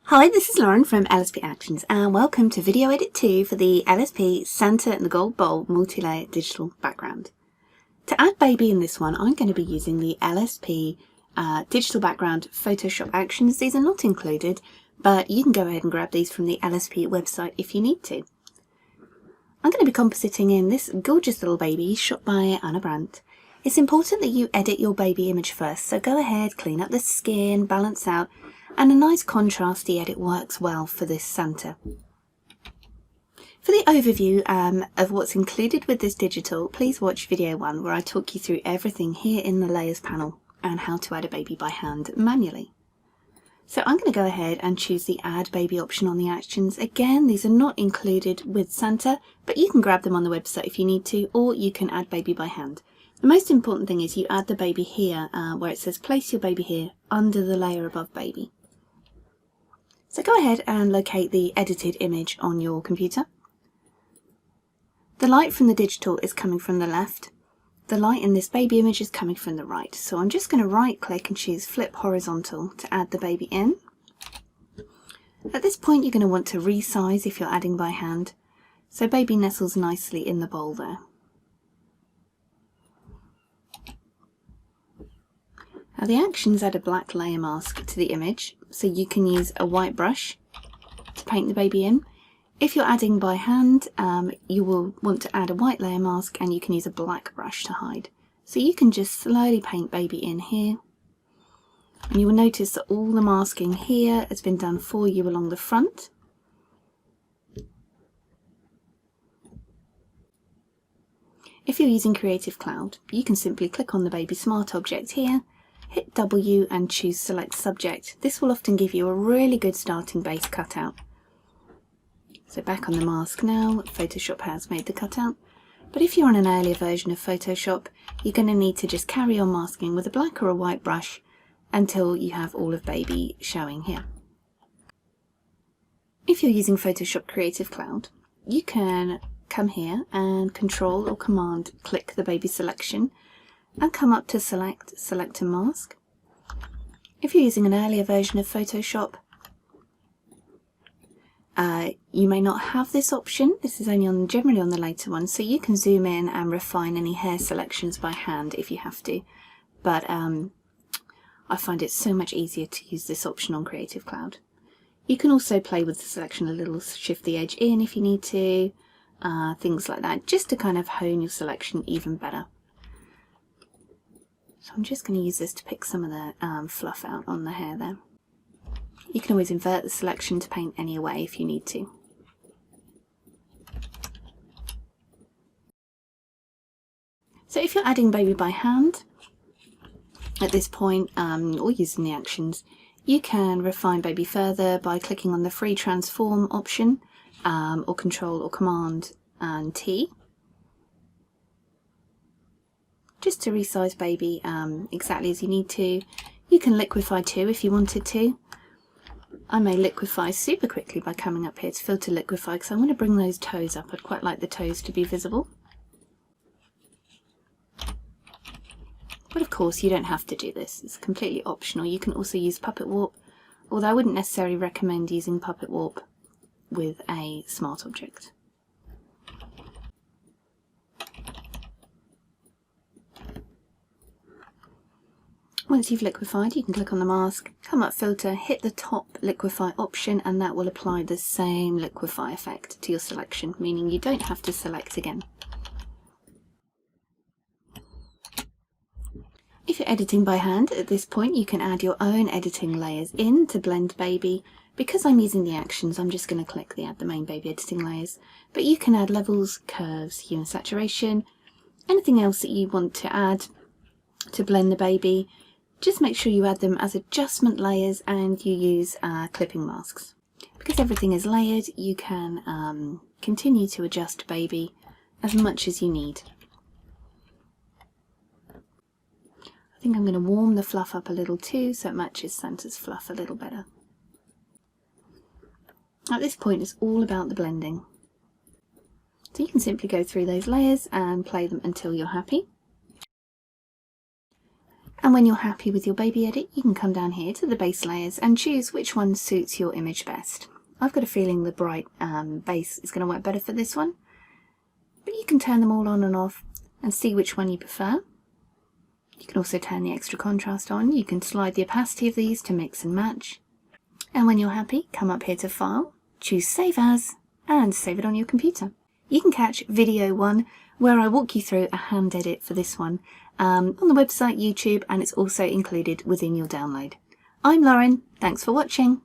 Hi, this is Lauren from LSP Actions and welcome to video edit 2 for the LSP Santa and the Gold Bowl multi-layer digital background. To add baby in this one, I'm going to be using the LSP digital background Photoshop actions. These are not included, but you can go ahead and grab these from the LSP website if you need to. I'm going to be compositing in this gorgeous little baby shot by Anna Brandt. It's important that you edit your baby image first, so go ahead, clean up the skin, balance out, and a nice contrasty edit works well for this Santa. For the overview of what's included with this digital, please watch video 1 where I talk you through everything here in the layers panel and how to add a baby by hand manually. So I'm going to go ahead and choose the add baby option on the actions. Again, these are not included with Santa, but you can grab them on the website if you need to, or you can add baby by hand. The most important thing is you add the baby here where it says place your baby here under the layer above baby. So go ahead and locate the edited image on your computer. The light from the digital is coming from the left. The light in this baby image is coming from the right. So I'm just going to right click and choose flip horizontal to add the baby in. At this point you're going to want to resize if you're adding by hand. So baby nestles nicely in the bowl there. Now the actions add a black layer mask to the image, so you can use a white brush to paint the baby in. If you're adding by hand, you will want to add a white layer mask and you can use a black brush to hide. So you can just slowly paint baby in here. And you will notice that all the masking here has been done for you along the front. If you're using Creative Cloud, you can simply click on the baby smart object here, hit W and choose select subject. This will often give you a really good starting base cutout. So back on the mask now, Photoshop has made the cutout. But if you're on an earlier version of Photoshop, you're going to need to just carry on masking with a black or a white brush until you have all of baby showing here. If you're using Photoshop Creative Cloud, you can come here and Control or Command click the baby selection and come up to select and mask. If you're using an earlier version of Photoshop, you may not have this option. This is only generally on the later ones, so you can zoom in and refine any hair selections by hand if you have to. But I find it so much easier to use this option on Creative Cloud. You can also play with the selection a little, shift the edge in if you need to, things like that, just to kind of hone your selection even better. So I'm just going to use this to pick some of the fluff out on the hair there. You can always invert the selection to paint any way if you need to. So if you're adding baby by hand at this point, or using the actions, you can refine baby further by clicking on the free transform option, or Control or Command and T. Just to resize baby exactly as you need to. You can liquefy too if you wanted to. I may liquefy super quickly by coming up here to filter liquefy because I want to bring those toes up. I'd quite like the toes to be visible. But of course you don't have to do this, it's completely optional. You can also use Puppet Warp, although I wouldn't necessarily recommend using Puppet Warp with a smart object. Once you've liquefied, you can click on the mask, come up filter, hit the top liquefy option, and that will apply the same liquefy effect to your selection, meaning you don't have to select again. If you're editing by hand at this point, you can add your own editing layers in to blend baby. Because I'm using the actions, I'm just going to click the add the main baby editing layers, but you can add levels, curves, hue and saturation, anything else that you want to add to blend the baby. Just make sure you add them as adjustment layers and you use clipping masks. Because everything is layered, you can continue to adjust baby as much as you need. I think I'm going to warm the fluff up a little too so it matches Santa's fluff a little better. At this point it's all about the blending. So you can simply go through those layers and play them until you're happy. And when you're happy with your baby edit, you can come down here to the base layers and choose which one suits your image best. I've got a feeling the bright base is going to work better for this one, but you can turn them all on and off and see which one you prefer. You can also turn the extra contrast on. You can slide the opacity of these to mix and match. And when you're happy, come up here to File, choose Save As, and save it on your computer. You can catch video 1, where I walk you through a hand edit for this one on the website, YouTube, and it's also included within your download. I'm Lauren, thanks for watching.